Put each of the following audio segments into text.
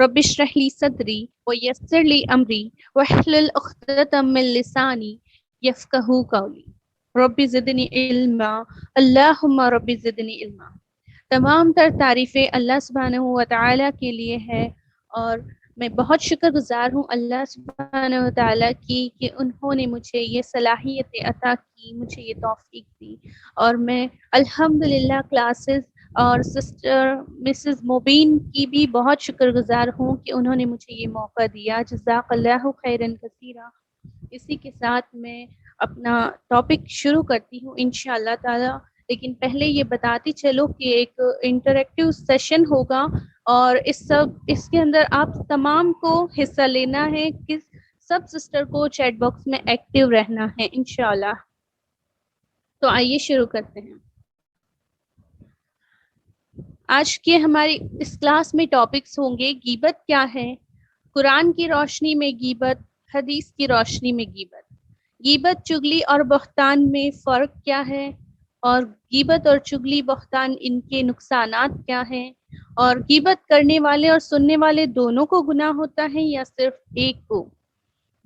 رب اشرح لی صدری ویسر لی امری واحلل عقدۃ من لسانی یفقہوا قولی رب زدنی علما اللہم رب زدنی علما۔ تمام تر تعریفیں اللہ سبحانہ و تعالیٰ کے لیے ہے، اور میں بہت شکر گزار ہوں اللہ سبحانہ و تعالیٰ کی کہ انہوں نے مجھے یہ صلاحیت عطا کی، مجھے یہ توفیق دی، اور میں الحمدللہ کلاسز اور سسٹر مسز مبین کی بھی بہت شکر گزار ہوں کہ انہوں نے مجھے یہ موقع دیا۔ جزاک اللہ خیرن کثیرا۔ اسی کے ساتھ میں اپنا ٹاپک شروع کرتی ہوں انشاءاللہ تعالی، لیکن پہلے یہ بتاتی چلو کہ ایک انٹریکٹیو سیشن ہوگا، اور اس کے اندر آپ تمام کو حصہ لینا ہے، کہ سب سسٹر کو چیٹ باکس میں ایکٹیو رہنا ہے انشاءاللہ۔ تو آئیے شروع کرتے ہیں۔ آج کے ہماری اس کلاس میں ٹاپکس ہوں گے: غیبت کیا ہے، قرآن کی روشنی میں غیبت، حدیث کی روشنی میں غیبت، غیبت چغلی اور بہتان میں فرق کیا ہے، اور غیبت اور چغلی بہتان ان کے نقصانات کیا ہیں، اور غیبت کرنے والے اور سننے والے دونوں کو گناہ ہوتا ہے یا صرف ایک کو،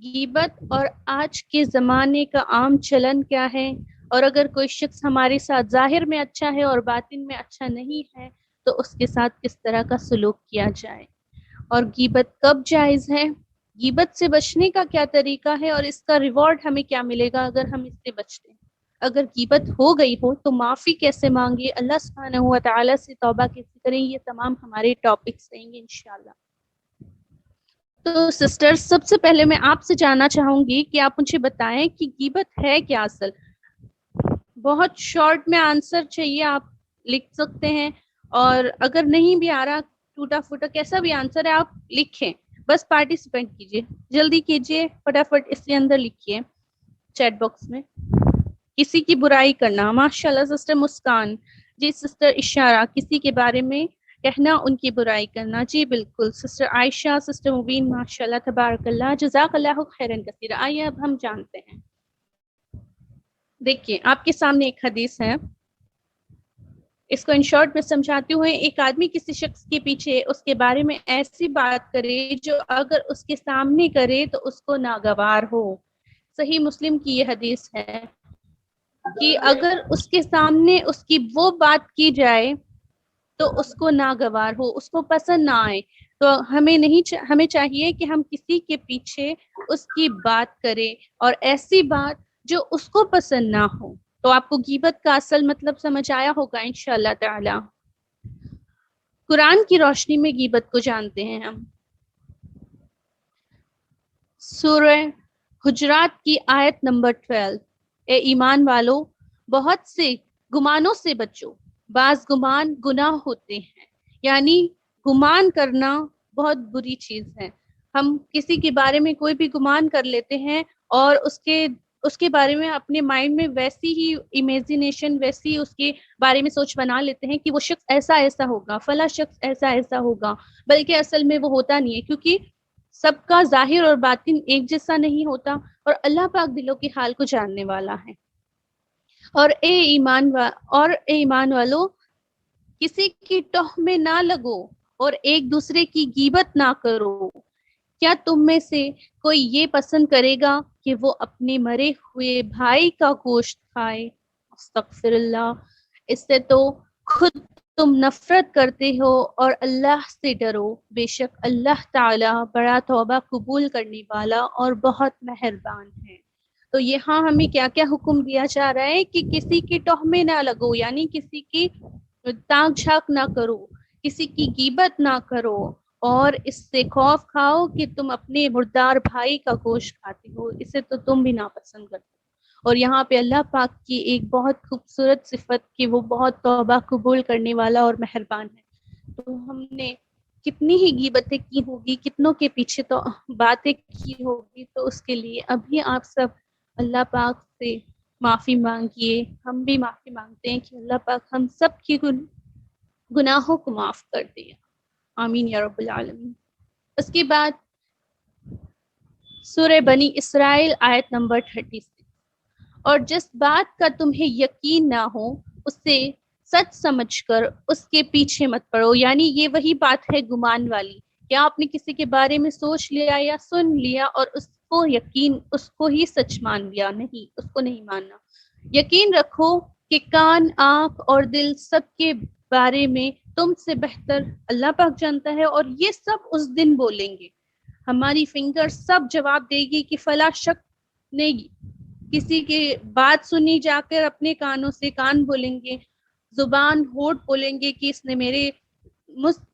غیبت اور آج کے زمانے کا عام چلن کیا ہے، اور اگر کوئی شخص ہمارے ساتھ ظاہر میں اچھا ہے اور باطن میں اچھا نہیں ہے تو اس کے ساتھ کس طرح کا سلوک کیا جائے، اور غیبت کب جائز ہے، غیبت سے بچنے کا کیا طریقہ ہے، اور اس کا ریوارڈ ہمیں کیا ملے گا اگر ہم اس سے بچتے ہیں، اگر غیبت ہو گئی ہو تو معافی کیسے مانگے، اللہ سبحانہ و تعالیٰ سے توبہ کیسے کریں، یہ تمام ہمارے ٹاپکس رہیں گے انشاءاللہ۔ تو سسٹر، سب سے پہلے میں آپ سے جاننا چاہوں گی کہ آپ مجھے بتائیں کہ غیبت ہے کیا اصل۔ بہت شارٹ میں آنسر چاہیے، آپ لکھ سکتے ہیں، اور اگر نہیں بھی آ رہا، ٹوٹا پھوٹا کیسا بھی آنسر ہے آپ لکھیں، بس پارٹیسپینٹ کیجیے، جلدی کیجیے، فٹافٹ اس کے اندر لکھیے چیٹ باکس میں۔ کسی کی برائی کرنا، ماشاءاللہ سسٹر مسکان جی، سسٹر اشارہ کسی کے بارے میں کہنا، ان کی برائی کرنا، جی بالکل، سسٹر عائشہ، سسٹر مبین، ماشاءاللہ تبارک اللہ، جزاک اللہ خیرن کثیرا۔ آئیے اب ہم جانتے ہیں۔ دیکھیے آپ کے سامنے ایک حدیث ہے، اس کو ان شارٹ میں سمجھاتے ہوئے، ایک آدمی کسی شخص کے پیچھے اس کے بارے میں ایسی بات کرے جو اگر اس کے سامنے کرے تو اس کو ناگوار ہو۔ صحیح مسلم کی یہ حدیث ہے کہ اگر اس کے سامنے اس کی وہ بات کی جائے تو اس کو ناگوار ہو، اس کو پسند نہ آئے، تو ہمیں چاہیے کہ ہم کسی کے پیچھے اس کی بات کریں، اور ایسی بات جو اس کو پسند نہ ہو۔ تو آپ کو غیبت کا اصل مطلب سمجھ آیا ہوگا انشاءاللہ تعالی۔ قرآن کی روشنی میں غیبت کو جانتے ہیں ہم۔ سورہ حجرات کی آیت نمبر 12، اے ایمان والو، بہت سے گمانوں سے بچو، بعض گمان گناہ ہوتے ہیں، یعنی گمان کرنا بہت بری چیز ہے۔ ہم کسی کے بارے میں کوئی بھی گمان کر لیتے ہیں، اور اس کے بارے میں اپنے مائنڈ میں ویسی ہی امیجنیشن، ویسی اس کے بارے میں سوچ بنا لیتے ہیں کہ وہ شخص ایسا ایسا ہوگا، فلاں شخص ایسا ایسا ہوگا، بلکہ اصل میں وہ ہوتا نہیں ہے، کیونکہ سب کا ظاہر اور باطن ایک جیسا نہیں ہوتا، اور اللہ پاک دلوں کے حال کو جاننے والا ہے۔ اور اے ایمان والو، کسی کی ٹوہ میں نہ لگو اور ایک دوسرے کی غیبت نہ کرو۔ کیا تم میں سے کوئی یہ پسند کرے گا کہ وہ اپنے مرے ہوئے بھائی کا گوشت کھائے؟ استغفر اللہ، اس سے تو خود تم نفرت کرتے ہو، اور اللہ سے ڈرو، بے شک اللہ تعالی بڑا توبہ قبول کرنے والا اور بہت مہربان ہے۔ تو یہاں ہمیں کیا کیا حکم دیا جا رہا ہے کہ کسی کی ٹوہ میں نہ لگو، یعنی کسی کی تاک جھانک نہ کرو، کسی کی غیبت نہ کرو، اور اس سے خوف کھاؤ کہ تم اپنے مردار بھائی کا گوشت کھاتے ہو، اسے تو تم بھی ناپسند کرتے ہو۔ اور یہاں پہ اللہ پاک کی ایک بہت خوبصورت صفت کہ وہ بہت توبہ قبول کرنے والا اور مہربان ہے۔ تو ہم نے کتنی ہی غیبتیں کی ہوگی، کتنوں کے پیچھے تو باتیں کی ہوگی، تو اس کے لیے ابھی آپ سب اللہ پاک سے معافی مانگیے، ہم بھی معافی مانگتے ہیں کہ اللہ پاک ہم سب کی گناہوں کو معاف کر دے، آمین یا رب العالمین۔ اس کے بعد سورہ بنی اسرائیل آیت نمبر 36، اور جس بات کا تمہیں یقین نہ ہو اسے سچ سمجھ کر اس کے پیچھے مت پڑو، یعنی یہ وہی بات ہے گمان والی کیا آپ نے کسی کے بارے میں سوچ لیا یا سن لیا اور اس کو ہی سچ مان لیا؟ نہیں، اس کو نہیں ماننا۔ یقین رکھو کہ کان، آنکھ اور دل سب کے بارے میں تم سے بہتر اللہ پاک جانتا ہے، اور یہ سب اس دن بولیں گے۔ ہماری فنگر سب جواب دے گی کہ فلاں شخص نے کسی کے بات سنی، جا کر اپنے کانوں سے کان بولیں گے، زبان ہونٹ بولیں گے کہ اس نے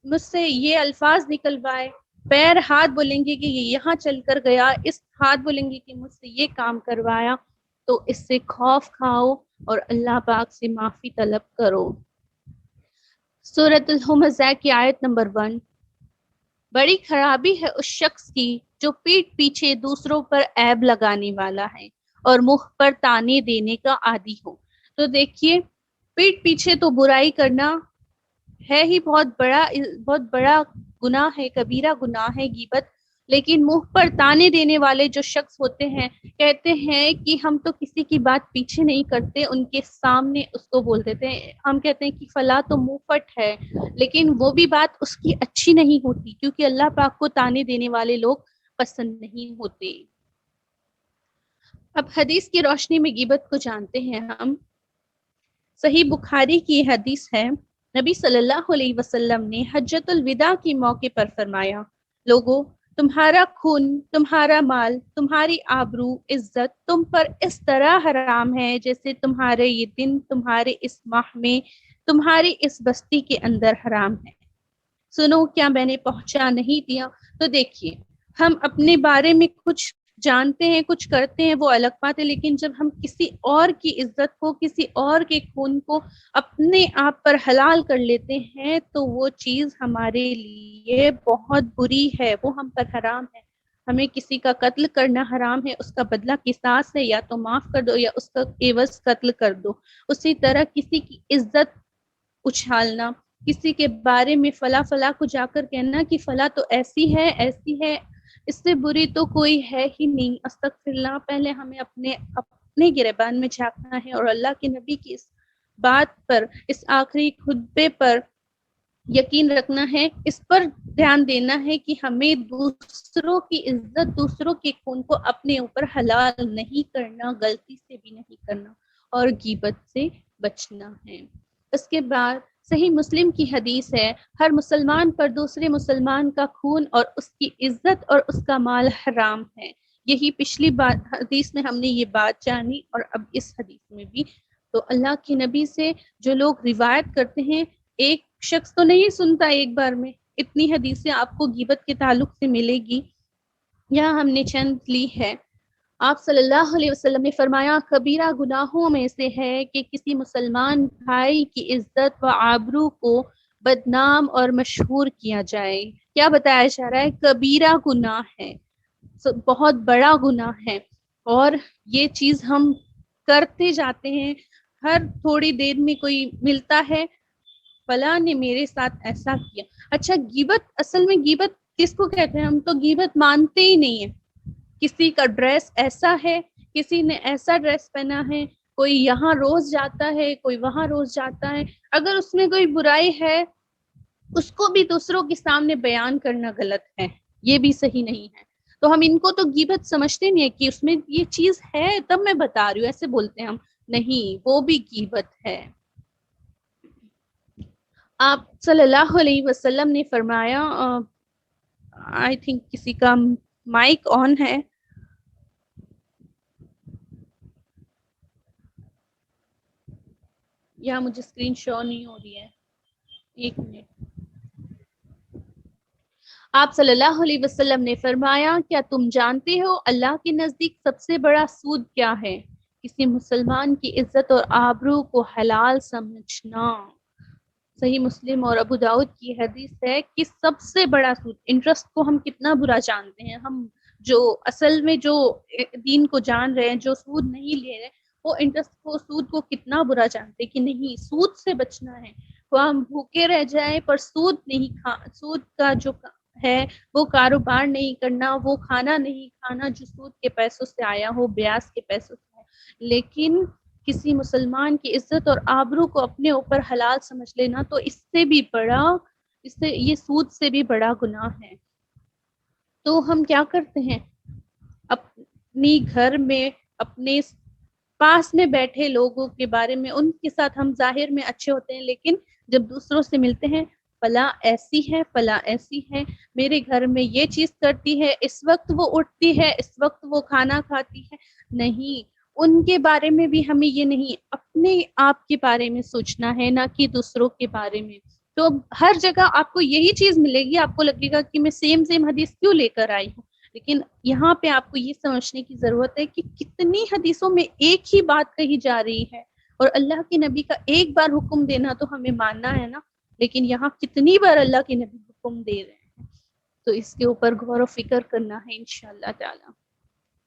مجھ سے یہ الفاظ نکلوائے، پیر ہاتھ بولیں گے کہ یہ یہاں چل کر گیا، اس ہاتھ بولیں گے کہ مجھ سے یہ کام کروایا۔ تو اس سے خوف کھاؤ اور اللہ پاک سے معافی طلب کرو۔ سورۃ الہمزہ کی آیت نمبر 1۔ بڑی خرابی ہے اس شخص کی جو پیٹھ پیچھے دوسروں پر عیب لگانے والا ہے اور منہ پر تانے دینے کا عادی ہو۔ تو دیکھیے، پیٹھ پیچھے تو برائی کرنا ہے ہی بہت بڑا گناہ ہے، کبیرہ گناہ ہے غیبت، لیکن منہ پر تانے دینے والے جو شخص ہوتے ہیں، کہتے ہیں کہ ہم تو کسی کی بات پیچھے نہیں کرتے، ان کے سامنے اس کو بول دیتے ہیں۔ ہم کہتے ہیں کہ فلاں تو منہ پٹ ہے، لیکن وہ بھی بات اس کی اچھی نہیں ہوتی، کیونکہ اللہ پاک کو تانے دینے والے لوگ پسند نہیں ہوتے۔ اب حدیث کی روشنی میں غیبت کو جانتے ہیں ہم۔ صحیح بخاری کی حدیث ہے، نبی صلی اللہ علیہ وسلم نے حجۃ الوداع کے موقع پر فرمایا، لوگو، تمہارا خون، تمہارا مال، تمہاری آبرو، عزت تم پر اس طرح حرام ہے جیسے تمہارے یہ دن تمہارے اس ماہ میں تمہاری اس بستی کے اندر حرام ہے۔ سنو، کیا میں نے پہنچا نہیں دیا؟ تو دیکھیے، ہم اپنے بارے میں کچھ جانتے ہیں، کچھ کرتے ہیں، وہ الگ بات ہے، لیکن جب ہم کسی اور کی عزت کو، کسی اور کے خون کو اپنے آپ پر حلال کر لیتے ہیں تو وہ چیز ہمارے لیے بہت بری ہے، وہ ہم پر حرام ہے۔ ہمیں کسی کا قتل کرنا حرام ہے، اس کا بدلہ قصاص ہے، یا تو معاف کر دو یا اس کا عوض قتل کر دو۔ اسی طرح کسی کی عزت اچھالنا، کسی کے بارے میں فلاں فلاں کو جا کر کہنا کہ فلاں تو ایسی ہے ایسی ہے، اس سے بری تو کوئی ہے ہی نہیں۔ استغفر اللہ۔ پہلے ہمیں اپنے گریبان میں جھانکنا ہے اور اللہ کے نبی کی اس بات پر، اس آخری خطبے پر یقین رکھنا ہے، اس پر دھیان دینا ہے کہ ہمیں دوسروں کی عزت، دوسروں کے خون کو اپنے اوپر حلال نہیں کرنا، غلطی سے بھی نہیں کرنا، اور غیبت سے بچنا ہے۔ اس کے بعد صحیح مسلم کی حدیث ہے، ہر مسلمان پر دوسرے مسلمان کا خون اور اس کی عزت اور اس کا مال حرام ہے۔ یہی پچھلی حدیث میں ہم نے یہ بات جانی، اور اب اس حدیث میں بھی۔ تو اللہ کے نبی سے جو لوگ روایت کرتے ہیں، ایک شخص تو نہیں سنتا ایک بار میں، اتنی حدیثیں آپ کو غیبت کے تعلق سے ملے گی۔ یہاں ہم نے چند لی ہے۔ آپ صلی اللہ علیہ وسلم نے فرمایا، کبیرہ گناہوں میں سے ہے کہ کسی مسلمان بھائی کی عزت و آبرو کو بدنام اور مشہور کیا جائے۔ کیا بتایا جا رہا ہے؟ کبیرہ گناہ ہے، بہت بڑا گناہ ہے، اور یہ چیز ہم کرتے جاتے ہیں۔ ہر تھوڑی دیر میں کوئی ملتا ہے، فلاں نے میرے ساتھ ایسا کیا۔ اچھا، غیبت، اصل میں غیبت کس کو کہتے ہیں؟ ہم تو غیبت مانتے ہی نہیں ہیں۔ کسی کا ڈریس ایسا ہے، کسی نے ایسا ڈریس پہنا ہے، کوئی یہاں روز جاتا ہے، کوئی وہاں روز جاتا ہے، اگر اس میں کوئی برائی ہے اس کو بھی دوسروں کے سامنے بیان کرنا غلط ہے، یہ بھی صحیح نہیں ہے۔ تو ہم ان کو تو غیبت سمجھتے نہیں ہے کہ اس میں یہ چیز ہے تب میں بتا رہی ہوں، ایسے بولتے ہیں ہم، نہیں، وہ بھی غیبت ہے۔ آپ صلی اللہ علیہ وسلم نے فرمایا، آئی تھنک کسی کا مائک آن ہے، یہاں مجھے اسکرین شو نہیں ہو رہی ہے، ایک منٹ۔ آپ صلی اللہ علیہ وسلم نے فرمایا، کیا تم جانتے ہو اللہ کے نزدیک سب سے بڑا سود کیا ہے؟ کسی مسلمان کی عزت اور آبرو کو حلال سمجھنا۔ صحیح مسلم اور ابو داؤد کی حدیث ہے کہ سب سے بڑا سود، انٹرسٹ کو ہم کتنا برا جانتے ہیں، ہم جو اصل میں جو دین کو جان رہے ہیں، جو سود نہیں لے رہے، وہ انٹرسٹ کو، سود کو کتنا برا جانتے کہ نہیں، سود سے بچنا ہے۔ وہ ہم بھوکے رہ جائیں پر سود نہیں سود کا جو ہے وہ کاروبار نہیں کرنا، وہ کھانا نہیں کھانا جو سود کے پیسوں سے آیا ہو، بیاج کے پیسوں سے آیا۔ لیکن کسی مسلمان کی عزت اور آبرو کو اپنے اوپر حلال سمجھ لینا تو اس سے بھی بڑا، اس سے، یہ سود سے بھی بڑا گناہ ہے۔ تو ہم کیا کرتے ہیں، اپنی گھر میں اپنے پاس میں بیٹھے لوگوں کے بارے میں ان کے ساتھ ہم ظاہر میں اچھے ہوتے ہیں، لیکن جب دوسروں سے ملتے ہیں فلاں ایسی ہے، فلاں ایسی ہے، میرے گھر میں یہ چیز کرتی ہے، اس وقت وہ اٹھتی ہے، اس وقت وہ کھانا کھاتی ہے، نہیں، ان کے بارے میں بھی ہمیں یہ نہیں، اپنے آپ کے بارے میں سوچنا ہے، نہ کہ دوسروں کے بارے میں۔ تو ہر جگہ آپ کو یہی چیز ملے گی، آپ کو لگے گا کہ میں سیم حدیث کیوں لے کر آئی ہوں، لیکن یہاں پہ آپ کو یہ سمجھنے کی ضرورت ہے کہ کتنی حدیثوں میں ایک ہی بات کہی جا رہی ہے، اور اللہ کے نبی کا ایک بار حکم دینا تو ہمیں ماننا ہے نا، لیکن یہاں کتنی بار اللہ کے نبی حکم دے رہے ہیں، تو اس کے اوپر غور و فکر کرنا ہے انشاءاللہ تعالی۔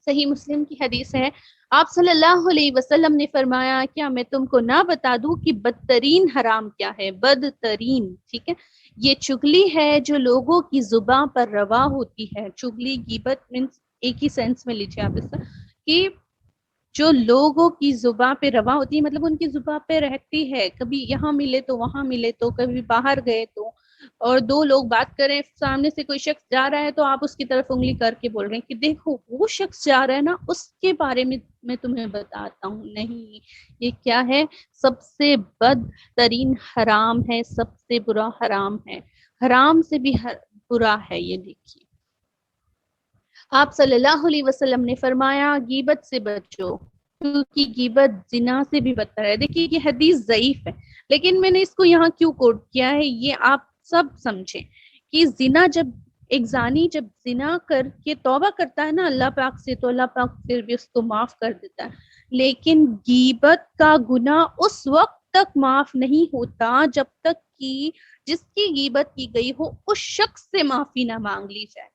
صحیح مسلم کی حدیث ہے، آپ صلی اللہ علیہ وسلم نے فرمایا، کیا میں تم کو نہ بتا دوں کہ بدترین حرام کیا ہے؟ بدترین، ٹھیک ہے، یہ چگلی ہے جو لوگوں کی زباں پر روا ہوتی ہے۔ چگلی، غیبت مینس ایک ہی سینس میں لیجیے آپ اس کا، کہ جو لوگوں کی زباں پہ روا ہوتی ہے، مطلب ان کی زباں پہ رہتی ہے، کبھی یہاں ملے تو وہاں ملے تو، کبھی باہر گئے تو، اور دو لوگ بات کریں، سامنے سے کوئی شخص جا رہا ہے تو آپ اس کی طرف انگلی کر کے بول رہے ہیں کہ دیکھو وہ شخص جا رہا ہے نا، اس کے بارے میں میں تمہیں بتاتا ہوں۔ نہیں، یہ کیا ہے؟ سب سے بدترین حرام ہے، سب سے برا حرام ہے، حرام سے بھی برا ہے یہ، دیکھیے آپ صلی اللہ علیہ وسلم نے فرمایا، غیبت سے بچو کیونکہ غیبت زنا سے بھی بدتر ہے۔ دیکھیے یہ حدیث ضعیف ہے، لیکن میں نے اس کو یہاں کیوں کوٹ کیا ہے یہ آپ سب سمجھیں کہ زنا، جب ایک زانی جب زنا کر کے توبہ کرتا ہے نا اللہ پاک سے، تو اللہ پاک پھر بھی اس کو معاف کر دیتا ہے، لیکن غیبت کا گناہ اس وقت تک معاف نہیں ہوتا جب تک کہ جس کی غیبت کی گئی ہو اس شخص سے معافی نہ مانگ لی جائے۔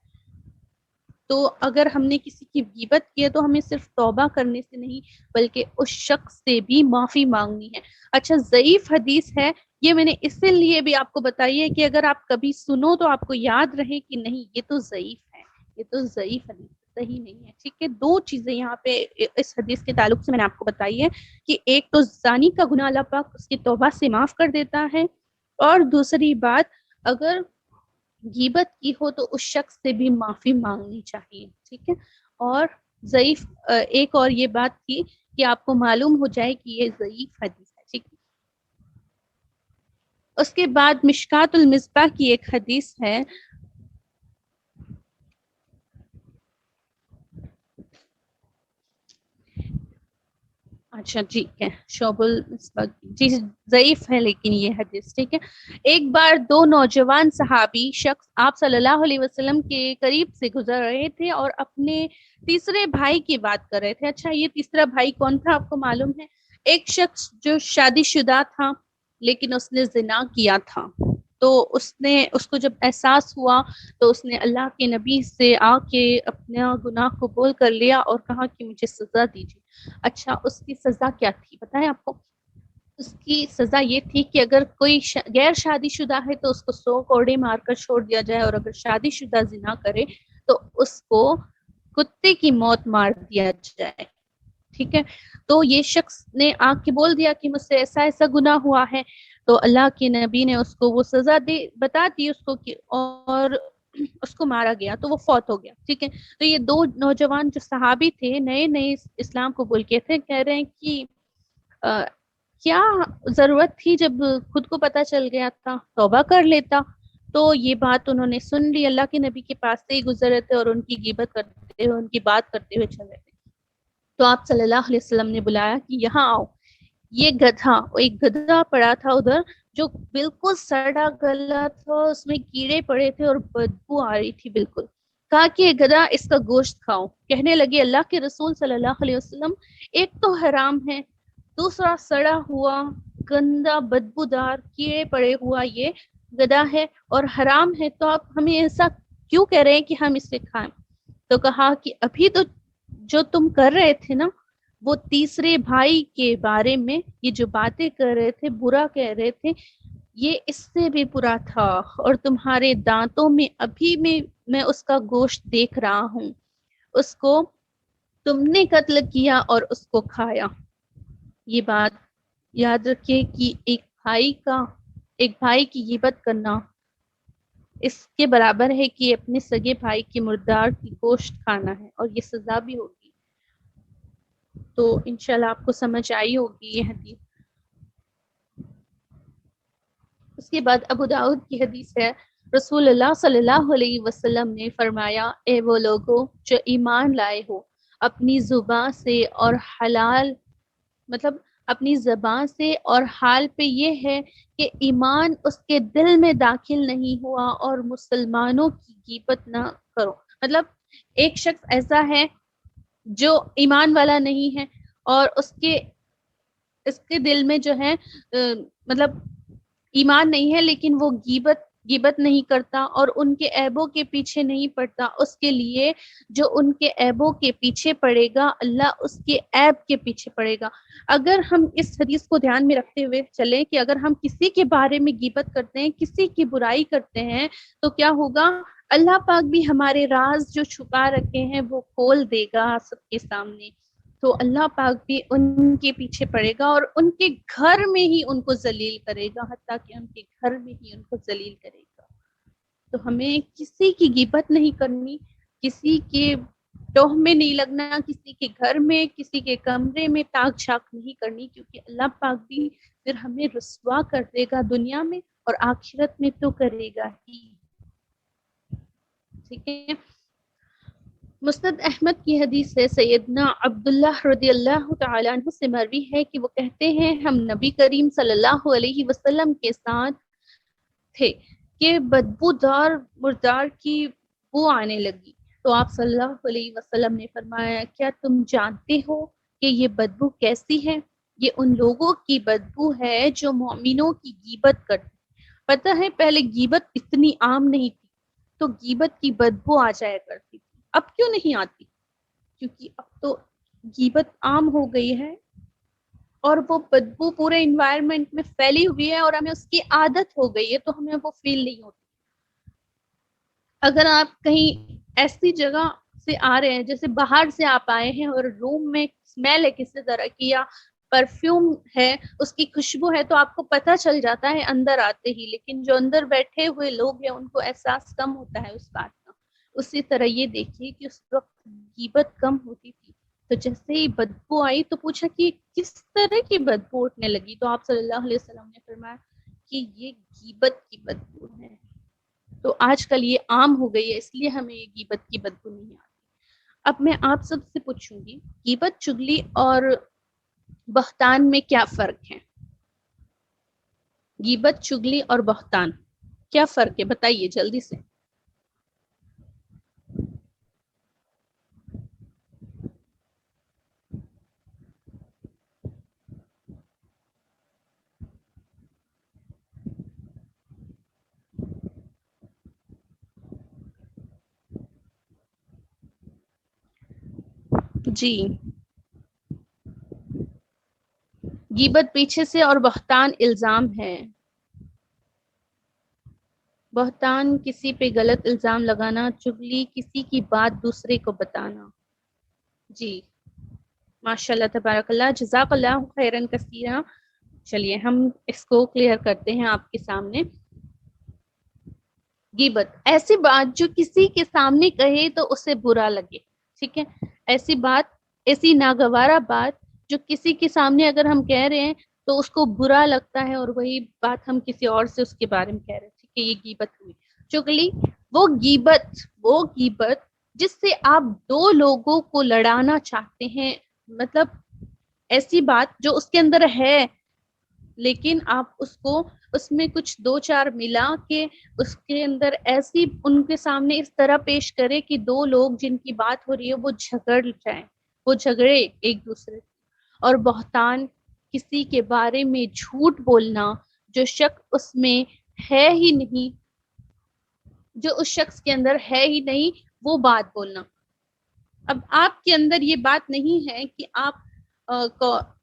تو اگر ہم نے کسی کی غیبت کی ہے تو ہمیں صرف توبہ کرنے سے نہیں بلکہ اس شخص سے بھی معافی مانگنی ہے۔ اچھا، ضعیف حدیث ہے یہ میں نے اس لیے بھی آپ کو بتائی ہے کہ اگر آپ کبھی سنو تو آپ کو یاد رہے کہ نہیں یہ تو ضعیف ہے، یہ تو ضعیف حدیث صحیح نہیں ہے، ٹھیک ہے۔ دو چیزیں یہاں پہ اس حدیث کے تعلق سے میں نے آپ کو بتائی ہے کہ ایک تو زانی کا گناہ اللہ پاک اس کی توبہ سے معاف کر دیتا ہے، اور دوسری بات اگر غیبت کی ہو تو اس شخص سے بھی معافی مانگنی چاہیے، ٹھیک ہے۔ اور ضعیف ایک اور یہ بات تھی کہ آپ کو معلوم ہو جائے کہ یہ ضعیف حدیث ہے، ٹھیک ہے۔ اس کے بعد مشکات المصباح کی ایک حدیث ہے، اچھا جی ہے شعب المصباح، جی ضعیف ہے لیکن یہ حدیث، ٹھیک ہے۔ ایک بار دو نوجوان صحابی شخص آپ صلی اللہ علیہ وسلم کے قریب سے گزر رہے تھے اور اپنے تیسرے بھائی کی بات کر رہے تھے۔ اچھا، یہ تیسرا بھائی کون تھا آپ کو معلوم ہے؟ ایک شخص جو شادی شدہ تھا لیکن اس نے زنا کیا تھا، تو اس کو جب احساس ہوا تو اس نے اللہ کے نبی سے آ کے اپنا گناہ قبول کر لیا اور کہا کہ مجھے سزا دیجیے۔ اچھا، اس کی سزا کیا تھی بتائیں آپ کو؟ اس کی سزا یہ تھی کہ اگر کوئی غیر شادی شدہ ہے تو اس کو 100 کوڑے مار کر چھوڑ دیا جائے، اور اگر شادی شدہ زنا کرے تو اس کو کتے کی موت مار دیا جائے، ٹھیک ہے۔ تو یہ شخص نے آ کے بول دیا کہ مجھ سے ایسا ایسا گناہ ہوا ہے، تو اللہ کے نبی نے اس کو وہ سزا بتا دی اس کو کہ، اور اس کو مارا گیا تو وہ فوت ہو گیا، ٹھیک ہے۔ تو یہ دو نوجوان جو صحابی تھے، نئے نئے اسلام قبول کیے تھے، کہہ رہے ہیں کہ کیا ضرورت تھی جب خود کو پتہ چل گیا تھا توبہ کر لیتا۔ تو یہ بات انہوں نے سن لی، اللہ کے نبی کے پاس سے ہی گزر رہے تھے اور ان کی غیبت کرتے ہوئے، ان کی بات کرتے ہوئے چل رہے تھے، تو آپ صلی اللہ علیہ وسلم نے بلایا کہ یہاں آؤ۔ یہ گدھا، ایک گدھا پڑا تھا ادھر جو بالکل سڑا گلا تھا، اس میں کیڑے پڑے تھے اور بدبو آ رہی تھی بالکل۔ کہا کہ یہ گدھا اس کا گوشت کھاؤ۔ کہنے لگے اللہ کے رسول صلی اللہ علیہ وسلم، ایک تو حرام ہے، دوسرا سڑا ہوا گندا بدبودار کیڑے پڑے ہوا یہ گدھا ہے اور حرام ہے، تو آپ ہمیں ایسا کیوں کہہ رہے ہیں کہ ہم اسے کھائیں؟ تو کہا کہ ابھی تو جو تم کر رہے تھے نا وہ تیسرے بھائی کے بارے میں یہ جو باتیں کر رہے تھے، برا کہہ رہے تھے، یہ اس سے بھی برا تھا، اور تمہارے دانتوں میں ابھی میں اس کا گوشت دیکھ رہا ہوں، اس کو تم نے قتل کیا اور اس کو کھایا۔ یہ بات یاد رکھیے کہ ایک بھائی کی غیبت کرنا اس کے برابر ہے کہ اپنے سگے بھائی کے مردار کی گوشت کھانا ہے، اور یہ سزا بھی ہوگی۔ تو انشاءاللہ آپ کو سمجھ آئی ہوگی یہ حدیث۔ اس کے بعد ابو داؤد کی حدیث ہے، رسول اللہ صلی اللہ علیہ وسلم نے فرمایا، اے وہ لوگوں جو ایمان لائے ہو، اپنی زبان سے اور حلال مطلب اپنی زبان سے اور حال پہ یہ ہے کہ ایمان اس کے دل میں داخل نہیں ہوا، اور مسلمانوں کی غیبت نہ کرو۔ مطلب ایک شخص ایسا ہے جو ایمان والا نہیں ہے، اور اس کے دل میں جو ہے مطلب ایمان نہیں ہے، لیکن وہ غیبت نہیں کرتا اور ان کے عیبوں کے پیچھے نہیں پڑتا۔ اس کے لیے جو ان کے عیبوں کے پیچھے پڑے گا، اللہ اس کے عیب کے پیچھے پڑے گا۔ اگر ہم اس حدیث کو دھیان میں رکھتے ہوئے چلیں کہ اگر ہم کسی کے بارے میں غیبت کرتے ہیں، کسی کی برائی کرتے ہیں، تو کیا ہوگا؟ اللہ پاک بھی ہمارے راز جو چھپا رکھے ہیں وہ کھول دے گا سب کے سامنے۔ تو اللہ پاک بھی ان کے پیچھے پڑے گا اور ان کے گھر میں ہی ان کو ذلیل کرے گا، حتیٰ کہ ان کے گھر میں ہی ان کو ذلیل کرے گا۔ تو ہمیں کسی کی غیبت نہیں کرنی، کسی کے ٹوہ میں نہیں لگنا، کسی کے گھر میں، کسی کے کمرے میں تاک جھانک نہیں کرنی، کیونکہ اللہ پاک بھی پھر ہمیں رسوا کر دے گا دنیا میں، اور آخرت میں تو کرے گا ہی۔ ٹھیک ہے۔ مسند احمد کی حدیث ہے، سیدنا عبداللہ رضی اللہ تعالیٰ عنہ سے مروی ہے کہ وہ کہتے ہیں، ہم نبی کریم صلی اللہ علیہ وسلم کے ساتھ تھے کہ بدبودار مردار کی بو آنے لگی، تو آپ صلی اللہ علیہ وسلم نے فرمایا، کیا تم جانتے ہو کہ یہ بدبو کیسی ہے؟ یہ ان لوگوں کی بدبو ہے جو مومنوں کی غیبت کرتے۔ پتہ ہے پہلے غیبت اتنی عام نہیں تھی، تو غیبت کی بدبو آ جایا کرتی تھی۔ اب کیوں نہیں آتی؟ کیونکہ اب تو غیبت عام ہو گئی ہے، اور وہ بدبو پورے انوائرمنٹ میں پھیلی ہوئی ہے، اور ہمیں اس کی عادت ہو گئی ہے، تو ہمیں وہ فیل نہیں ہوتی۔ اگر آپ کہیں ایسی جگہ سے آ رہے ہیں، جیسے باہر سے آپ آئے ہیں اور روم میں اسمیل ہے کسی طرح کی، یا پرفیوم ہے، اس کی خوشبو ہے، تو آپ کو پتہ چل جاتا ہے اندر آتے ہی، لیکن جو اندر بیٹھے ہوئے لوگ ہیں ان کو احساس کم ہوتا ہے اس بات کا۔ اسی طرح یہ دیکھیے کہ اس وقت غیبت کم ہوتی تھی، تو جیسے ہی بدبو آئی تو پوچھا کہ کس طرح کی بدبو اٹھنے لگی، تو آپ صلی اللہ علیہ وسلم نے فرمایا کہ یہ غیبت کی بدبو ہے۔ تو آج کل یہ عام ہو گئی ہے، اس لیے ہمیں یہ غیبت کی بدبو نہیں آتی۔ اب میں آپ سب سے پوچھوں گی، غیبت، چغلی اور بہتان میں کیا فرق ہے؟ غیبت، چغلی اور بہتان کیا فرق ہے؟ بتائیے جلدی سے۔ جی، غیبت پیچھے سے اور بہتان الزام ہے۔ بہتان کسی پہ غلط الزام لگانا، چغلی کسی کی بات دوسرے کو بتانا۔ جی، ماشاء اللہ تبارک اللہ، جزاک اللہ خیرن کثیرا۔ چلیے ہم اس کو کلیئر کرتے ہیں آپ کے سامنے۔ غیبت ایسی بات جو کسی کے سامنے کہے تو اسے برا لگے، ٹھیک ہے؟ ایسی بات، ایسی ناگوارہ بات جو کسی کے سامنے اگر ہم کہہ رہے ہیں تو اس کو برا لگتا ہے، اور وہی بات ہم کسی اور سے اس کے بارے میں کہہ رہے ہیں، ٹھیک ہے؟ یہ غیبت ہوئی۔ چغلی وہ غیبت جس سے آپ دو لوگوں کو لڑانا چاہتے ہیں، مطلب ایسی بات جو اس کے اندر ہے، لیکن آپ اس کو اس میں کچھ دو چار ملا کے اس کے اندر ایسی ان کے سامنے اس طرح پیش کرے کہ دو لوگ جن کی بات ہو رہی ہے وہ جھگڑ جائیں، وہ جھگڑے ایک دوسرے سے۔ اور بہتان کسی کے بارے میں جھوٹ بولنا جو شک اس میں ہے ہی نہیں، جو اس شخص کے اندر ہے ہی نہیں، وہ بات بولنا۔ اب آپ کے اندر یہ بات نہیں ہے کہ آپ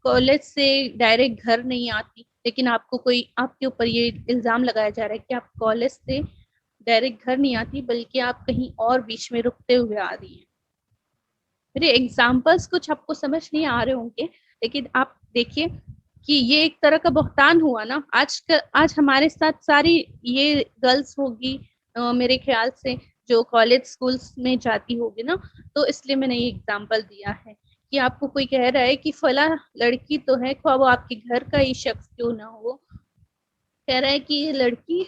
کالج سے ڈائریکٹ گھر نہیں آتی، لیکن آپ کو کوئی آپ کے اوپر یہ الزام لگایا جا رہا ہے کہ آپ کالج سے ڈائریکٹ گھر نہیں آتی، بلکہ آپ کہیں اور بیچ میں رکتے ہوئے آ رہی ہیں۔ میرے ایگزامپلس کچھ آپ کو سمجھ نہیں آ رہے ہوں گے، لیکن آپ دیکھیے کہ یہ ایک طرح کا بہتان ہوا نا۔ آج ہمارے ساتھ ساری یہ گرلس ہوگی، میرے خیال سے جو کالج اسکولس میں جاتی ہوگی نا، تو اس لیے میں نے یہ اگزامپل دیا ہے کہ آپ کو کوئی کہہ رہا ہے کہ فلاں لڑکی تو ہے، خواہ وہ آپ کے گھر کا ہی شخص کیوں نہ ہو، کہہ رہا ہے کہ یہ لڑکی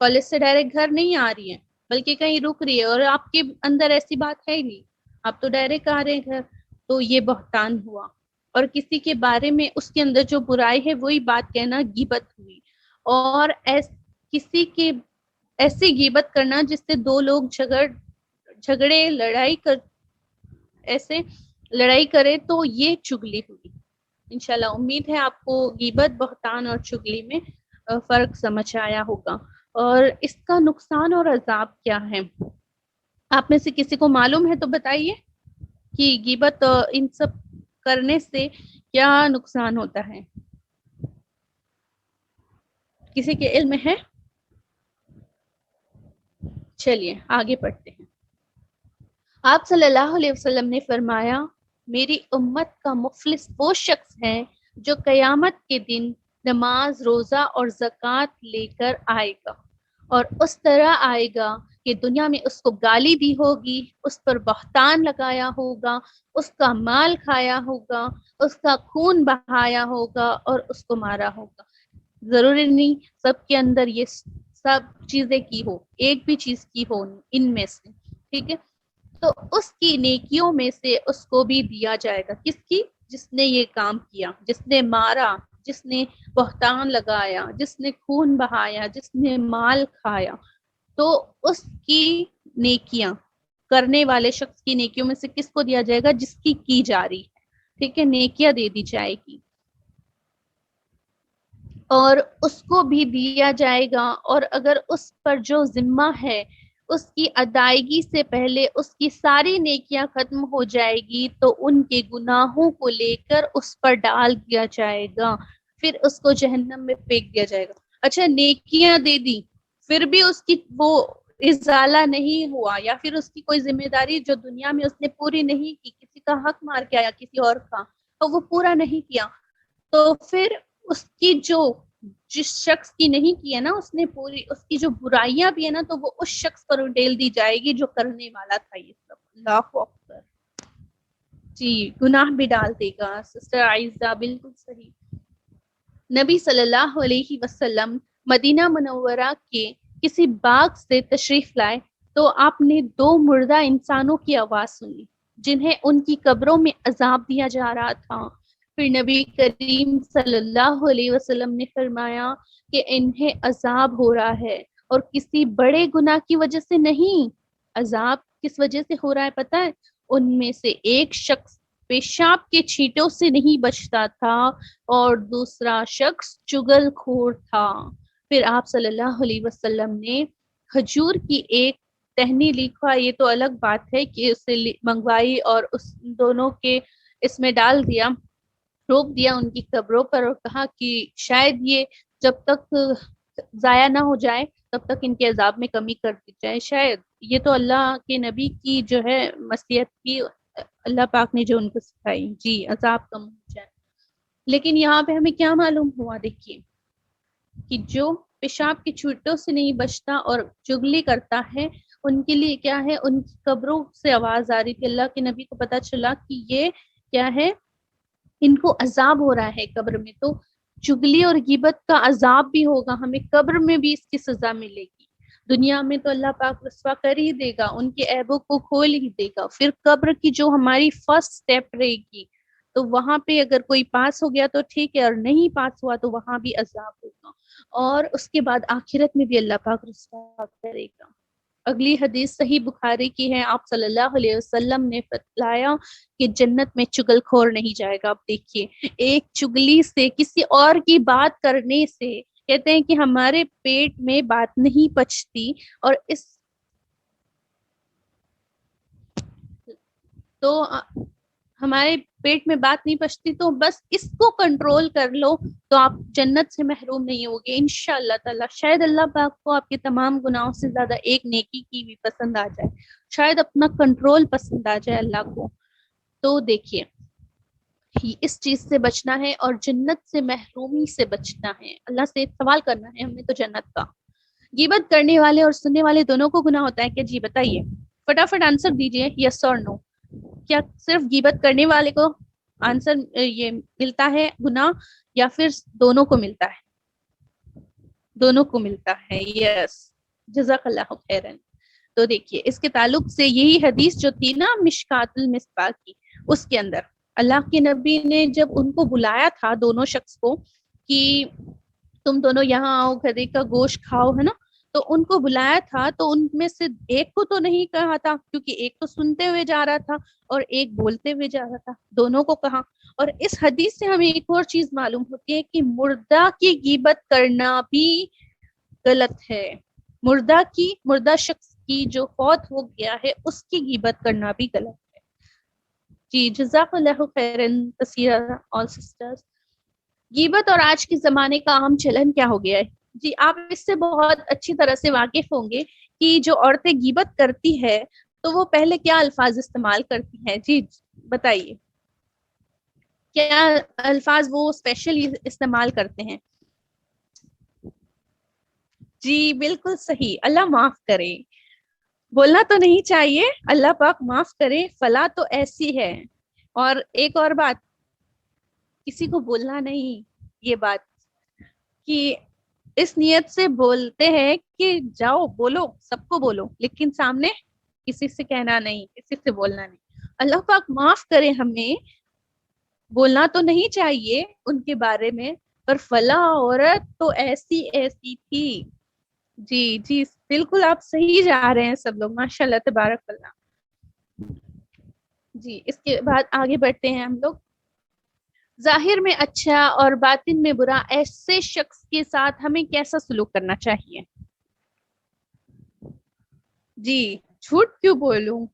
کالج سے ڈائریکٹ گھر نہیں آ رہی ہے بلکہ کہیں رک رہی ہے، اور آپ کے اندر ایسی بات ہے ہی نہیں، آپ تو ڈائریکٹ آ رہے ہیں گھر، تو یہ بہتان ہوا۔ اور کسی کے بارے میں اس کے اندر جو برائی ہے وہی بات کہنا غیبت ہوئی، اور کسی کے ایسی غیبت کرنا جس سے دو لوگ جھگڑے ایسے لڑائی کرے، تو یہ چگلی ہوئی۔ انشاءاللہ امید ہے آپ کو غیبت، بہتان اور چگلی میں فرق سمجھ آیا ہوگا، اور اس کا نقصان اور عذاب کیا ہے آپ میں سے کسی کو معلوم ہے تو بتائیے کہ غیبت ان سب کرنے سے کیا نقصان ہوتا ہے؟ کسی کے علم میں ہے؟ چلیے آگے پڑھتے ہیں۔ آپ صلی اللہ علیہ وسلم نے فرمایا، میری امت کا مفلس وہ شخص ہے جو قیامت کے دن نماز، روزہ اور زکوٰۃ لے کر آئے گا، اور اس طرح آئے گا کہ دنیا میں اس کو گالی دی ہوگی، اس پر بہتان لگایا ہوگا، اس کا مال کھایا ہوگا، اس کا خون بہایا ہوگا اور اس کو مارا ہوگا۔ ضروری نہیں سب کے اندر یہ سب چیزیں کی ہو، ایک بھی چیز کی ہو ان میں سے، ٹھیک ہے، تو اس کی نیکیوں میں سے اس کو بھی دیا جائے گا۔ کس کی؟ جس نے یہ کام کیا، جس نے مارا، جس نے بہتان لگایا، جس نے خون بہایا، جس نے مال کھایا، تو اس کی نیکیاں، کرنے والے شخص کی نیکیوں میں سے کس کو دیا جائے گا؟ جس کی جا رہی ہے، ٹھیک ہے، نیکیاں دے دی جائے گی، اور اس کو بھی دیا جائے گا۔ اور اگر اس پر جو ذمہ ہے اس کی ادائیگی سے پہلے اس کی ساری نیکیاں ختم ہو جائے گی تو ان کے گناہوں کو لے کر اس پر ڈال دیا جائے گا، پھر اس کو جہنم میں پھینک دیا جائے گا۔ اچھا، نیکیاں دے دی پھر بھی اس کی وہ ازالہ نہیں ہوا، یا پھر اس کی کوئی ذمہ داری جو دنیا میں اس نے پوری نہیں کی، کسی کا حق مار کے آیا کسی اور کا، تو وہ پورا نہیں کیا، تو پھر اس کی جس شخص کی نہیں کی ہے نا اس نے پوری، اس کی جو برائیاں بھی ہے نا تو وہ اس شخص پر ڈیل دی جائے گی جو کرنے والا تھا یہ سب۔ اللہ اکبر، جی گناہ بھی ڈال دے گا۔ سسٹر عائزہ بالکل صحیح۔ نبی صلی اللہ علیہ وسلم مدینہ منورہ کے کسی باغ سے تشریف لائے تو آپ نے دو مردہ انسانوں کی آواز سنی جنہیں ان کی قبروں میں عذاب دیا جا رہا تھا۔ پھر نبی کریم صلی اللہ علیہ وسلم نے فرمایا کہ انہیں عذاب ہو رہا ہے اور کسی بڑے گناہ کی وجہ سے نہیں۔ عذاب کس وجہ سے ہو رہا ہے پتہ ہے؟ ان میں سے ایک شخص پیشاب کے چھینٹوں سے نہیں بچتا تھا اور دوسرا شخص چگل خور تھا۔ پھر آپ صلی اللہ علیہ وسلم نے کھجور کی ایک ٹہنی لکھا، یہ تو الگ بات ہے کہ اسے منگوائی اور اس دونوں کے اس میں ڈال دیا، روک دیا ان کی قبروں پر، اور کہا کہ شاید یہ جب تک ضائع نہ ہو جائے تب تک ان کے عذاب میں کمی کر دی جائے، شاید یہ تو اللہ کے نبی کی جو ہے مصیت کی، اللہ پاک نے جو ان کو سکھائی، جی عذاب کم ہو جائے۔ لیکن یہاں پہ ہمیں کیا معلوم ہوا، دیکھیے کہ جو پیشاب کے چھوٹوں سے نہیں بچتا اور چگلی کرتا ہے ان کے لیے کیا ہے، ان کی قبروں سے آواز آ رہی تھی، اللہ کے نبی کو پتا چلا کہ یہ کیا ہے، ان کو عذاب ہو رہا ہے قبر میں، تو چگلی اور غیبت کا عذاب بھی ہوگا، ہمیں قبر میں بھی اس کی سزا ملے گی۔ دنیا میں تو اللہ پاک رسوا کر ہی دے گا، ان کے عیبوں کو کھول ہی دے گا، پھر قبر کی جو ہماری فرسٹ سٹیپ رہے گی تو وہاں پہ اگر کوئی پاس ہو گیا تو ٹھیک ہے، اور نہیں پاس ہوا تو وہاں بھی عذاب ہوگا، اور اس کے بعد آخرت میں بھی اللہ پاک رسوا کرے گا۔ اگلی حدیث صحیح بخاری کی ہے، آپ صلی اللہ علیہ وسلم نے بتلایا کہ جنت میں چگل خور نہیں جائے گا۔ آپ دیکھیے، ایک چگلی سے، کسی اور کی بات کرنے سے، کہتے ہیں کہ ہمارے پیٹ میں بات نہیں پچتی، اور اس تو ہمارے پیٹ میں بات نہیں پچتی، تو بس اس کو کنٹرول کر لو تو آپ جنت سے محروم نہیں ہوگے انشاءاللہ تعالی۔ شاید اللہ پاک کو آپ کے تمام گناہوں سے زیادہ ایک نیکی کی بھی پسند آ جائے، شاید اپنا کنٹرول پسند آ جائے اللہ کو۔ تو دیکھیے اس چیز سے بچنا ہے اور جنت سے محرومی سے بچنا ہے، اللہ سے سوال کرنا ہے ہمیں تو جنت کا۔ غیبت کرنے والے اور سننے والے دونوں کو گناہ ہوتا ہے کیا؟ جی بتائیے، فٹافٹ آنسر دیجیے، یس اور نو. کیا صرف غیبت کرنے والے کو آنسر یہ ملتا ہے گناہ، یا پھر دونوں کو ملتا ہے؟ دونوں کو ملتا ہے، یس. جزاک اللہ خیرن. تو دیکھیے اس کے تعلق سے یہی حدیث جو تھی نا مشکات المصباح کی، اس کے اندر اللہ کے نبی نے جب ان کو بلایا تھا دونوں شخص کو کہ تم دونوں یہاں آؤ، گدھے کا گوشت کھاؤ، ہے نا، تو ان کو بلایا تھا تو ان میں سے ایک کو تو نہیں کہا تھا، کیونکہ ایک تو سنتے ہوئے جا رہا تھا اور ایک بولتے ہوئے جا رہا تھا، دونوں کو کہا. اور اس حدیث سے ہمیں ایک اور چیز معلوم ہوتی ہے کہ مردہ کی غیبت کرنا بھی غلط ہے. مردہ شخص کی جو فوت ہو گیا ہے اس کی غیبت کرنا بھی غلط ہے. جی جزاک اللہ خیرن کثیرا آل سسٹرز. غیبت اور آج کے زمانے کا عام چلن کیا ہو گیا ہے؟ جی آپ اس سے بہت اچھی طرح سے واقف ہوں گے کہ جو عورتیں غیبت کرتی ہے تو وہ پہلے کیا الفاظ استعمال کرتی ہیں. جی بتائیے کیا الفاظ وہ اسپیشل استعمال کرتے ہیں؟ جی بالکل صحیح، اللہ معاف کرے. بولنا تو نہیں چاہیے اللہ پاک معاف کرے، فلاں تو ایسی ہے. اور ایک اور بات، کسی کو بولنا نہیں، یہ بات کہ اس نیت سے بولتے ہیں کہ جاؤ بولو، سب کو بولو، لیکن سامنے کسی سے کہنا نہیں، کسی سے بولنا نہیں. اللہ پاک معاف کرے ہمیں. بولنا تو نہیں چاہیے ان کے بارے میں، پر فلاں عورت تو ایسی ایسی تھی. جی جی بالکل آپ صحیح جا رہے ہیں سب لوگ، ماشاء اللہ تبارک اللہ. جی اس کے بعد آگے بڑھتے ہیں ہم لوگ. ظاہر میں اچھا اور باطن میں برا، ایسے شخص کے ساتھ ہمیں کیسا سلوک کرنا چاہیے؟ جی جھوٹ کیوں بولوں،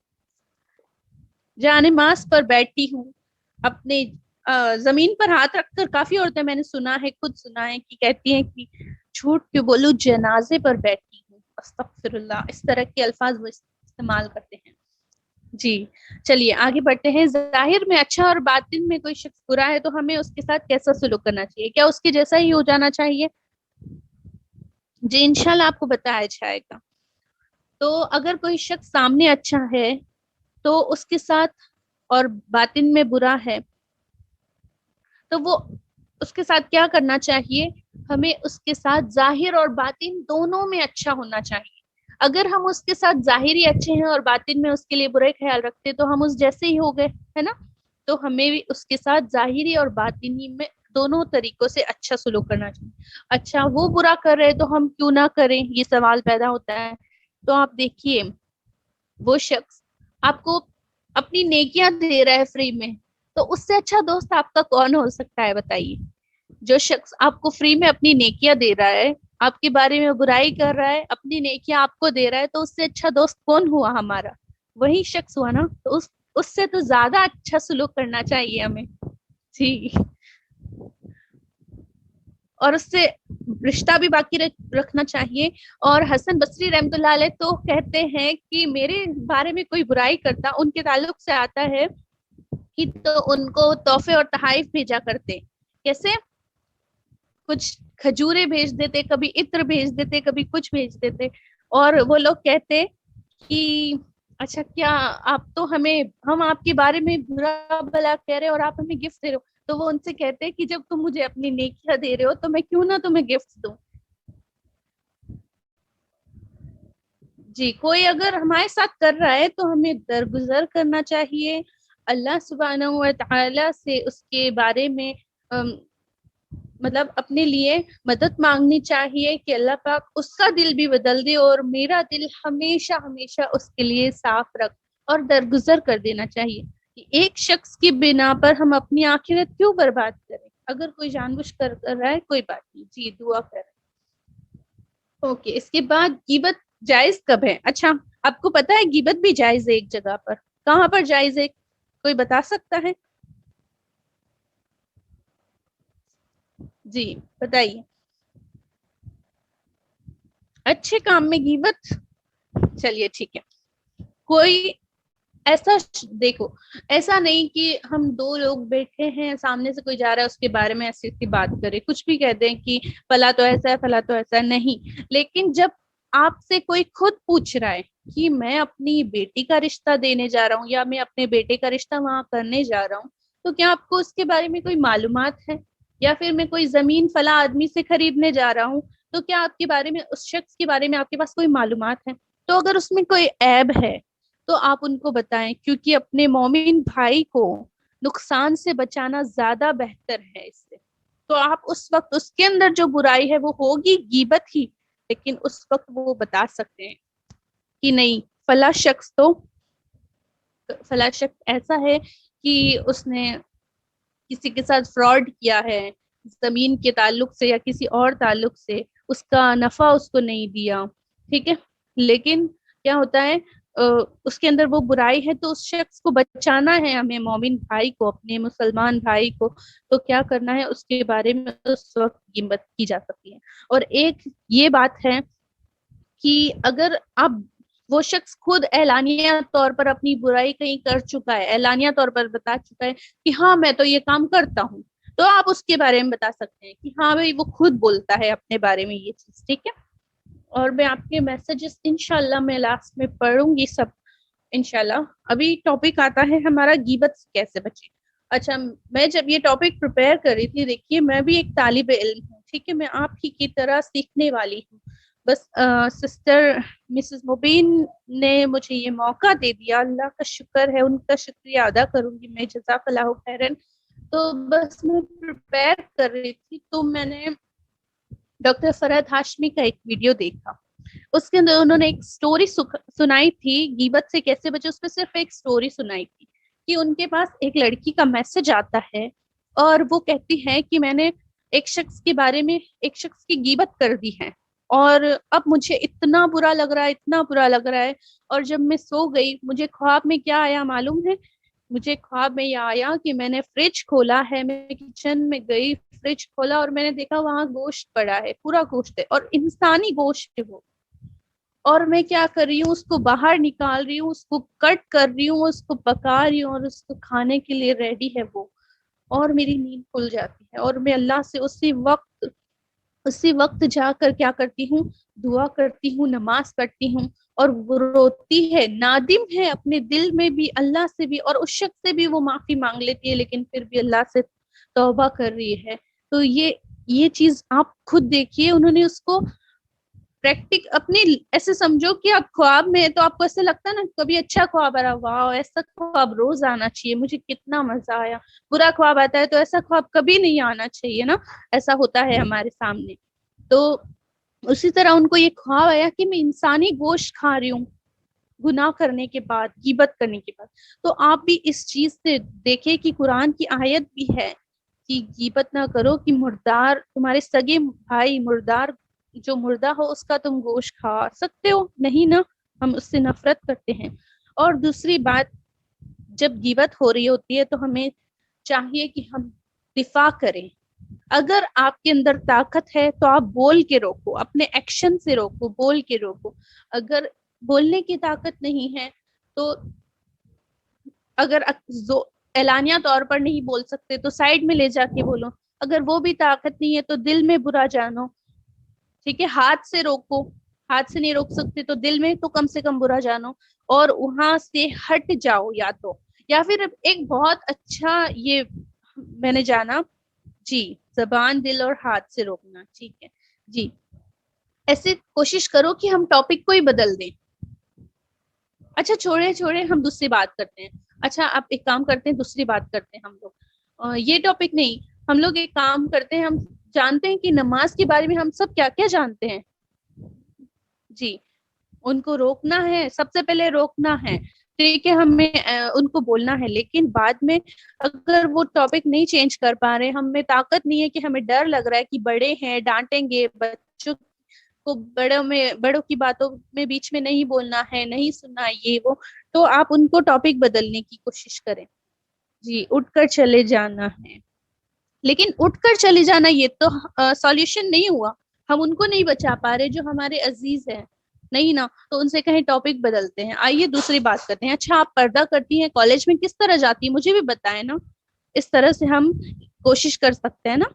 جانماز پر بیٹھی ہوں، اپنے زمین پر ہاتھ رکھ کر، کافی عورتیں میں نے سنا ہے، خود سنا ہے کہ کہتی ہیں کہ جھوٹ کیوں بولوں، جنازے پر بیٹھی ہوں، استغفر اللہ، اس طرح کے الفاظ وہ استعمال کرتے ہیں. جی چلیے آگے بڑھتے ہیں. ظاہر میں اچھا اور باطن میں کوئی شخص برا ہے تو ہمیں اس کے ساتھ کیسا سلوک کرنا چاہیے؟ کیا اس کے جیسا ہی ہو جانا چاہیے؟ جی انشاءاللہ آپ کو بتایا جائے گا. تو اگر کوئی شخص سامنے اچھا ہے تو اس کے ساتھ، اور باطن میں برا ہے تو وہ اس کے ساتھ کیا کرنا چاہیے؟ ہمیں اس کے ساتھ ظاہر اور باطن دونوں میں اچھا ہونا چاہیے. اگر ہم اس کے ساتھ ظاہری اچھے ہیں اور باطن میں اس کے لیے برے خیال رکھتے تو ہم اس جیسے ہی ہو گئے، ہے نا. تو ہمیں بھی اس کے ساتھ ظاہری اور باطنی میں دونوں طریقوں سے اچھا سلوک کرنا چاہیے. اچھا وہ برا کر رہے تو ہم کیوں نہ کریں، یہ سوال پیدا ہوتا ہے. تو آپ دیکھیے وہ شخص آپ کو اپنی نیکیاں دے رہا ہے فری میں، تو اس سے اچھا دوست آپ کا کون ہو سکتا ہے بتائیے؟ جو شخص آپ کو فری میں اپنی نیکیاں دے رہا ہے، آپ کے بارے میں برائی کر رہا ہے، اپنی نیکیاں آپ کو دے رہا ہے، تو اس سے اچھا دوست کون ہوا ہمارا؟ وہی شخص ہوا نا. تو اس سے تو زیادہ اچھا سلوک کرنا چاہیے ہمیں. جی اور اس سے رشتہ بھی باقی رکھنا چاہیے. اور حسن بصری رحمۃ اللہ علیہ تو کہتے ہیں کہ میرے بارے میں کوئی برائی کرتا، ان کے تعلق سے آتا ہے کہ تو ان کو تحفے اور تحائف بھیجا کرتے. کیسے؟ کچھ کھجورے بھیج دیتے، کبھی عطر بھیج دیتے، کبھی کچھ بھیج دیتے. اور وہ لوگ کہتے کہ اچھا کیا آپ تو ہم آپ کے بارے میں برا بھلا کہہ رہے اور آپ ہمیں گفٹ دے رہے ہو. تو وہ ان سے کہتے کہ جب تم مجھے اپنی نیکیاں دے رہے ہو تو میں کیوں نہ تمہیں گفٹ دوں. جی کوئی اگر ہمارے ساتھ کر رہا ہے تو ہمیں درگزر کرنا چاہیے، اللہ سبحانہ و تعالی سے اس کے بارے میں مطلب اپنے لیے مدد مانگنی چاہیے کہ اللہ پاک اس کا دل بھی بدل دے اور میرا دل ہمیشہ ہمیشہ اس کے لیے صاف رکھ، اور درگزر کر دینا چاہیے کہ ایک شخص کی بنا پر ہم اپنی آخرت کیوں برباد کریں. اگر کوئی جان بوجھ کر رہا ہے کوئی بات نہیں، جی دعا کریں. اوکے اس کے بعد غیبت جائز کب ہے؟ اچھا آپ کو پتا ہے غیبت بھی جائز ہے ایک جگہ پر، کہاں پر جائز ہے کوئی بتا سکتا ہے؟ جی بتائیے. اچھے کام میں غیبت، چلیے ٹھیک ہے. کوئی ایسا دیکھو، ایسا نہیں کہ ہم دو لوگ بیٹھے ہیں، سامنے سے کوئی جا رہا ہے اس کے بارے میں ایسی ایسی بات کرے، کچھ بھی کہتے ہیں کہ فلاں تو ایسا ہے فلاں تو ایسا ہے، نہیں. لیکن جب آپ سے کوئی خود پوچھ رہا ہے کہ میں اپنی بیٹی کا رشتہ دینے جا رہا ہوں یا میں اپنے بیٹے کا رشتہ وہاں کرنے جا رہا ہوں، تو کیا آپ کو اس کے بارے میں کوئی معلومات ہے؟ یا پھر میں کوئی زمین فلاں آدمی سے خریدنے جا رہا ہوں، تو کیا آپ کے بارے میں، اس شخص کے بارے میں آپ کے پاس کوئی معلومات ہے؟ تو اگر اس میں کوئی عیب ہے تو آپ ان کو بتائیں، کیونکہ اپنے مومن بھائی کو نقصان سے بچانا زیادہ بہتر ہے اس سے۔ تو آپ اس وقت اس کے اندر جو برائی ہے وہ ہوگی غیبت ہی، لیکن اس وقت وہ بتا سکتے ہیں کہ نہیں، فلاں شخص ایسا ہے کہ اس نے کسی کے ساتھ فراڈ کیا ہے زمین کے تعلق سے یا کسی اور تعلق سے، اس کا نفع اس کو نہیں دیا، ٹھیک ہے، لیکن کیا ہوتا ہے اس کے اندر وہ برائی ہے، تو اس شخص کو بچانا ہے ہمیں، مومن بھائی کو، اپنے مسلمان بھائی کو، تو کیا کرنا ہے اس کے بارے میں اس وقت قیمت کی جا سکتی ہے۔ اور ایک یہ بات ہے کہ اگر آپ، وہ شخص خود اعلانیہ طور پر اپنی برائی کہیں کر چکا ہے، اعلانیہ طور پر بتا چکا ہے کہ ہاں میں تو یہ کام کرتا ہوں، تو آپ اس کے بارے میں بتا سکتے ہیں کہ ہاں بھائی وہ خود بولتا ہے اپنے بارے میں یہ چیز، ٹھیک ہے۔ اور میں آپ کے میسجز انشاءاللہ میں لاسٹ میں پڑھوں گی سب انشاءاللہ۔ ابھی ٹاپک آتا ہے ہمارا غیبت سے کیسے بچے۔ اچھا، میں جب یہ ٹاپک پریپیئر کر رہی تھی، دیکھیے میں بھی ایک طالب علم ہوں، ٹھیک ہے، میں آپ ہی کی طرح سیکھنے والی ہوں، بس سسٹر مسز مبین نے مجھے یہ موقع دے دیا، اللہ کا شکر ہے، ان کا شکریہ ادا کروں گی میں، جزاک اللہ خیرن۔ تو بس میں پریپیئر کر رہی تھی تو میں نے ڈاکٹر فرحت ہاشمی کا ایک ویڈیو دیکھا، اس کے اندر انہوں نے ایک سٹوری سنائی تھی غیبت سے کیسے بچے، اس میں صرف ایک سٹوری سنائی تھی کہ ان کے پاس ایک لڑکی کا میسج آتا ہے اور وہ کہتی ہے کہ میں نے ایک شخص کے بارے میں ایک شخص کی غیبت کر دی ہے اور اب مجھے اتنا برا لگ رہا ہے، اتنا برا لگ رہا ہے، اور جب میں سو گئی مجھے خواب میں کیا آیا معلوم ہے؟ مجھے خواب میں یہ آیا کہ میں نے فریج کھولا ہے، میں کچن میں گئی، فریج کھولا اور میں نے دیکھا وہاں گوشت پڑا ہے، پورا گوشت ہے اور انسانی گوشت ہے وہ، اور میں کیا کر رہی ہوں، اس کو باہر نکال رہی ہوں، اس کو کٹ کر رہی ہوں، اس کو پکا رہی ہوں اور اس کو کھانے کے لیے ریڈی ہے وہ، اور میری نیند کھل جاتی ہے اور میں اللہ سے اسی وقت جا کر کیا کرتی ہوں، دعا کرتی ہوں، نماز پڑھتی ہوں، اور وہ روتی ہے، نادم ہے اپنے دل میں بھی، اللہ سے بھی، اور اس شخص سے بھی وہ معافی مانگ لیتی ہے، لیکن پھر بھی اللہ سے توبہ کر رہی ہے۔ تو یہ چیز آپ خود دیکھیے، انہوں نے اس کو پریکٹک اپنی، ایسے سمجھو کہ آپ خواب میں تو آپ کو ایسا لگتا ہے نا، کبھی اچھا خواب آ رہا، واہ ایسا خواب روز آنا چاہیے، مجھے کتنا مزہ آیا، برا خواب آتا ہے تو ایسا خواب کبھی نہیں آنا چاہیے نا، ایسا ہوتا ہے ہمارے سامنے۔ تو اسی طرح ان کو یہ خواب آیا کہ میں انسانی گوشت کھا رہی ہوں گناہ کرنے کے بعد، غیبت کرنے کے بعد۔ تو آپ بھی اس چیز سے دیکھیں کہ قرآن کی آیت بھی ہے کہ غیبت نہ کرو، کہ مردار تمہارے سگے بھائی، مردار جو مردہ ہو اس کا تم گوشت کھا سکتے ہو نہیں نا، ہم اس سے نفرت کرتے ہیں۔ اور دوسری بات، جب غیبت ہو رہی ہوتی ہے تو ہمیں چاہیے کہ ہم دفاع کریں، اگر آپ کے اندر طاقت ہے تو آپ بول کے روکو، اپنے ایکشن سے روکو، بول کے روکو، اگر بولنے کی طاقت نہیں ہے تو اگر اعلانیہ طور پر نہیں بول سکتے تو سائڈ میں لے جا کے بولو، اگر وہ بھی طاقت نہیں ہے تو دل میں برا جانو، ٹھیک ہے، ہاتھ سے روکو، ہاتھ سے نہیں روک سکتے تو دل میں تو کم سے کم برا جانو اور وہاں سے ہٹ جاؤ، یا پھر ایک بہت اچھا یہ میں نے جانا، جی، زبان، دل اور ہاتھ سے روکنا، ٹھیک ہے جی۔ ایسے کوشش کرو کہ ہم ٹاپک کو ہی بدل دیں۔ اچھا چھوڑے ہم دوسری بات کرتے ہیں، اچھا آپ ایک کام کرتے ہیں، دوسری بات کرتے ہیں ہم لوگ، یہ ٹاپک نہیں، ہم لوگ ایک کام کرتے ہیں، ہم جانتے ہیں کہ نماز کے بارے میں ہم سب کیا کیا جانتے ہیں، جی، ان کو روکنا ہے، سب سے پہلے روکنا ہے، ٹھیک ہے، ہمیں ان کو بولنا ہے، لیکن بعد میں اگر وہ ٹاپک نہیں چینج کر پا رہے، ہمیں طاقت نہیں ہے، کہ ہمیں ڈر لگ رہا ہے کہ بڑے ہیں ڈانٹیں گے بچوں کو، بڑوں کی باتوں میں بیچ میں نہیں بولنا ہے، نہیں سننا یہ وہ، تو آپ ان کو ٹاپک بدلنے کی کوشش کریں، جی، اٹھ کر چلے جانا ہے، لیکن اٹھ کر چلے جانا یہ تو سالوشن نہیں ہوا، ہم ان کو نہیں بچا پا رہے جو ہمارے عزیز ہیں، نہیں نا، تو ان سے کہیں ٹاپک بدلتے ہیں۔ آئیے دوسری بات کرتے ہیں، اچھا آپ پردہ کرتی ہیں، کالج میں کس طرح جاتی ہیں مجھے بھی بتائیں نا، اس طرح سے ہم کوشش کر سکتے ہیں نا،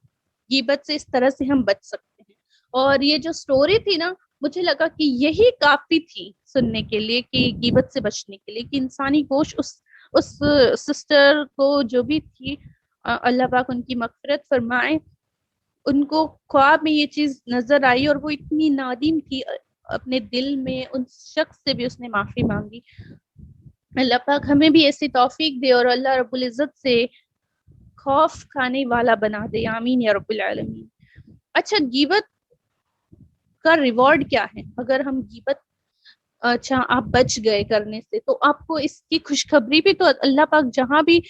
غیبت سے اس طرح سے ہم بچ سکتے ہیں۔ اور یہ جو سٹوری تھی نا، مجھے لگا کہ یہی کافی تھی سننے کے لیے کہ غیبت سے بچنے کے لیے، کہ انسانی گوشت اس سسٹر کو جو بھی تھی، اللہ پاک ان کی مغفرت فرمائے، ان کو خواب میں یہ چیز نظر آئی اور وہ اتنی نادم تھی اپنے دل میں، ان شخص سے بھی اس نے معافی مانگی۔ اللہ پاک ہمیں بھی ایسی توفیق دے اور اللہ رب العزت سے خوف کھانے والا بنا دے، آمین یا رب العالمین۔ اچھا، غیبت کا ریوارڈ کیا ہے؟ اگر ہم غیبت، اچھا آپ بچ گئے کرنے سے، تو آپ کو اس کی خوشخبری بھی تو اللہ پاک جہاں بھی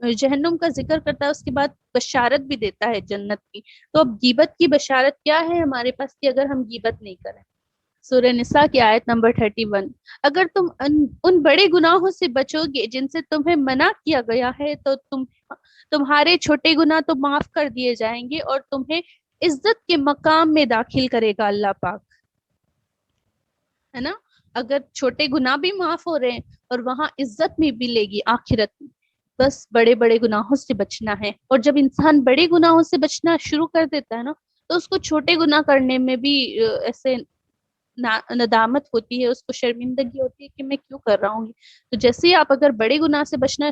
جہنم کا ذکر کرتا ہے اس کے بعد بشارت بھی دیتا ہے جنت کی۔ تو اب غیبت کی بشارت کیا ہے ہمارے پاس کہ اگر ہم غیبت نہیں کریں؟ سورہ نساء کی آیت نمبر 31، اگر تم ان بڑے گناہوں سے بچو گے جن سے تمہیں منع کیا گیا ہے تو تمہارے چھوٹے گناہ تو معاف کر دیے جائیں گے اور تمہیں عزت کے مقام میں داخل کرے گا اللہ پاک، ہے نا؟ اگر چھوٹے گناہ بھی معاف ہو رہے ہیں اور وہاں عزت میں بھی لے گی آخرت میں، بس بڑے بڑے گناہوں سے بچنا ہے۔ اور جب انسان بڑے گناہوں سے بچنا شروع کر دیتا ہے نا، تو اس کو چھوٹے گناہ کرنے میں بھی ایسے ندامت ہوتی ہے، اس کو شرمندگی ہوتی ہے کہ میں کیوں کر رہا ہوں۔ تو جیسے ہی آپ اگر بڑے گناہ سے بچنا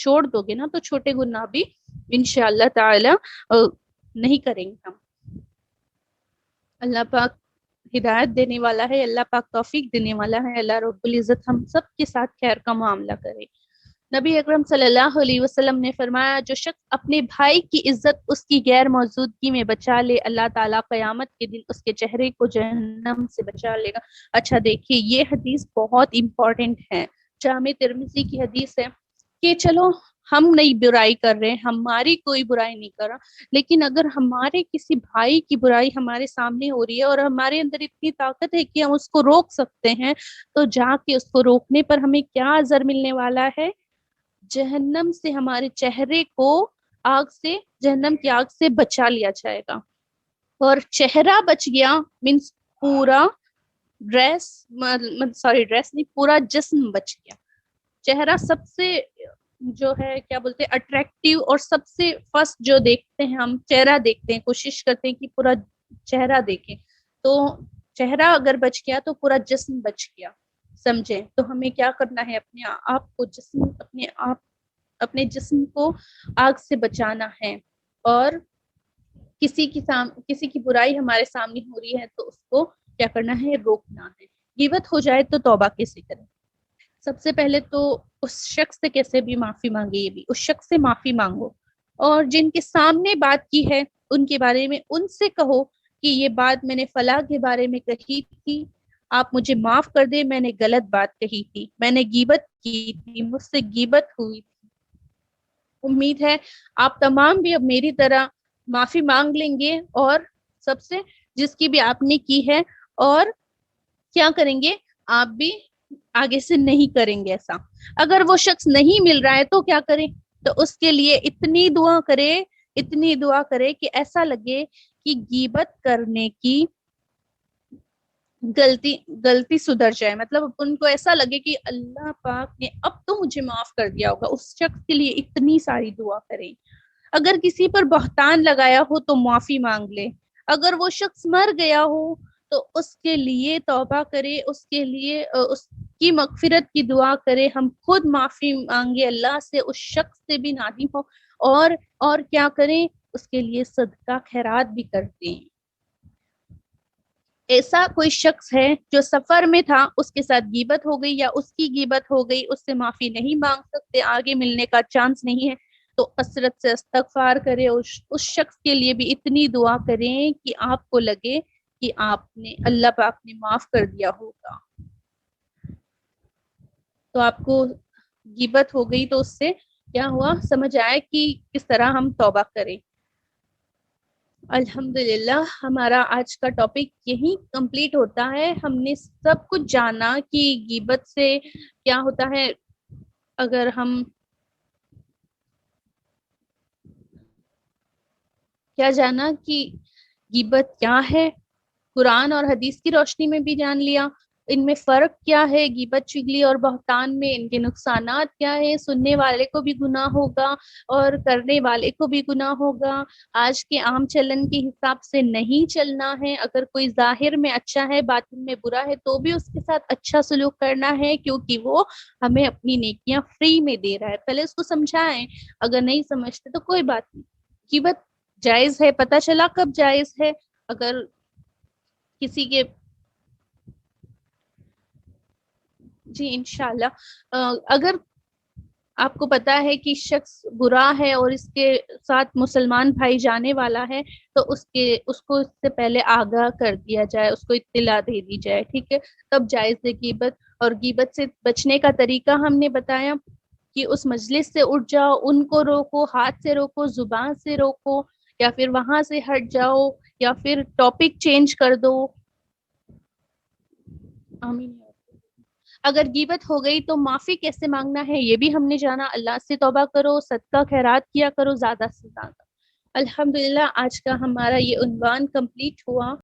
چھوڑ دو گے نا، تو چھوٹے گناہ بھی انشاءاللہ تعالی نہیں کریں گے ہم۔ اللہ پاک ہدایت دینے والا ہے، اللہ پاک توفیق دینے والا ہے، اللہ رب العزت ہم سب کے ساتھ خیر کا معاملہ کرے۔ نبی اکرم صلی اللہ علیہ وسلم نے فرمایا، جو شخص اپنے بھائی کی عزت اس کی غیر موجودگی میں بچا لے، اللہ تعالیٰ قیامت کے دن اس کے چہرے کو جہنم سے بچا لے گا۔ اچھا دیکھیے، یہ حدیث بہت امپورٹنٹ ہے، جامع ترمذی کی حدیث ہے کہ چلو ہم نہیں برائی کر رہے، ہماری کوئی برائی نہیں کر رہا، لیکن اگر ہمارے کسی بھائی کی برائی ہمارے سامنے ہو رہی ہے اور ہمارے اندر اتنی طاقت ہے کہ ہم اس کو روک سکتے ہیں، تو جا کے اس کو روکنے پر ہمیں کیا اجر ملنے والا ہے؟ جہنم سے ہمارے چہرے کو آگ سے، جہنم کی آگ سے بچا لیا جائے گا۔ اور چہرہ بچ گیا مینس پورا ڈریس، ڈریس نہیں، پورا جسم بچ گیا۔ چہرہ سب سے جو ہے کیا بولتے ہیں اٹریکٹیو، اور سب سے فرسٹ جو دیکھتے ہیں ہم چہرہ دیکھتے ہیں، کوشش کرتے ہیں کہ پورا چہرہ دیکھیں، تو چہرہ اگر بچ گیا تو پورا جسم بچ گیا، سمجھیں؟ تو ہمیں کیا کرنا ہے؟ اپنے جسم کو آگ سے بچانا ہے، اور کسی کی برائی ہمارے سامنے ہو رہی ہے تو اس کو کیا کرنا ہے؟ روکنا ہے۔ غیبت ہو جائے تو توبہ کیسے کریں؟ سب سے پہلے تو اس شخص سے کیسے بھی معافی مانگے، یہ بھی اس شخص سے معافی مانگو، اور جن کے سامنے بات کی ہے ان کے بارے میں ان سے کہو کہ یہ بات میں نے فلاں کے بارے میں کہی تھی، آپ مجھے معاف کر دیں، میں نے غلط بات کہی تھی، میں نے غیبت کی تھی، مجھ سے غیبت ہوئی تھی۔ امید ہے آپ تمام بھی اب میری طرح معافی مانگ لیں گے، اور سب سے جس کی بھی آپ نے کی ہے، اور کیا کریں گے؟ آپ بھی آگے سے نہیں کریں گے ایسا۔ اگر وہ شخص نہیں مل رہا ہے تو کیا کریں؟ تو اس کے لیے اتنی دعا کرے کہ ایسا لگے کہ غیبت کرنے کی غلطی سدھر جائے، مطلب ان کو ایسا لگے کہ اللہ پاک نے اب تو مجھے معاف کر دیا ہوگا۔ اس شخص کے لیے اتنی ساری دعا کریں۔ اگر کسی پر بہتان لگایا ہو تو معافی مانگ لے، اگر وہ شخص مر گیا ہو تو اس کے لیے توبہ کرے، اس کے لیے اس کی مغفرت کی دعا کرے، ہم خود معافی مانگے اللہ سے، اس شخص سے بھی نادم ہو، اور کیا کریں؟ اس کے لیے صدقہ خیرات بھی کرتے ہیں۔ ایسا کوئی شخص ہے جو سفر میں تھا، اس کے ساتھ غیبت ہو گئی یا اس کی غیبت ہو گئی، اس سے معافی نہیں مانگ سکتے، آگے ملنے کا چانس نہیں ہے، تو کثرت سے استغفار کرے، اس شخص کے لیے بھی اتنی دعا کریں کہ آپ کو لگے کہ اللہ پاک نے معاف کر دیا ہوگا۔ تو آپ کو غیبت ہو گئی تو اس سے کیا ہوا؟ سمجھ آئے کہ کس طرح ہم توبہ کریں۔ الحمدللہ ہمارا آج کا ٹاپک یہی کمپلیٹ ہوتا ہے۔ ہم نے سب کچھ جانا کہ غیبت سے کیا ہوتا ہے، اگر ہم کیا جانا کہ غیبت کیا ہے، قرآن اور حدیث کی روشنی میں بھی جان لیا، ان میں فرق کیا ہے، غیبت چغلی اور بہتان میں ان کے نقصانات کیا ہے، سننے والے کو بھی گناہ ہوگا اور کرنے والے کو بھی گناہ ہوگا. آج کے عام چلن کے حساب سے نہیں چلنا ہے. اگر کوئی ظاہر میں اچھا ہے باطن میں برا ہے تو بھی اس کے ساتھ اچھا سلوک کرنا ہے، کیونکہ وہ ہمیں اپنی نیکیاں فری میں دے رہا ہے. پہلے اس کو سمجھائیں، اگر نہیں سمجھتے تو کوئی بات نہیں. غیبت جائز ہے، پتہ چلا کب جائز ہے. اگر کسی کے جی انشاءاللہ اگر آپ کو پتا ہے کہ شخص برا ہے اور اس کے ساتھ مسلمان بھائی جانے والا ہے تو اس کو اس سے پہلے آگاہ کر دیا جائے، اس کو اطلاع دے دی جائے، ٹھیک ہے، تب جائز ہے غیبت. اور غیبت سے بچنے کا طریقہ ہم نے بتایا کہ اس مجلس سے اٹھ جاؤ، ان کو روکو، ہاتھ سے روکو، زبان سے روکو، یا پھر وہاں سے ہٹ جاؤ، یا پھر ٹاپک چینج کر دو. آمین. اگر غیبت ہو گئی تو معافی کیسے مانگنا ہے یہ بھی ہم نے جانا. اللہ سے توبہ کرو، صدقہ خیرات کیا کرو زیادہ سے زیادہ. الحمدللہ آج کا ہمارا یہ عنوان کمپلیٹ ہوا.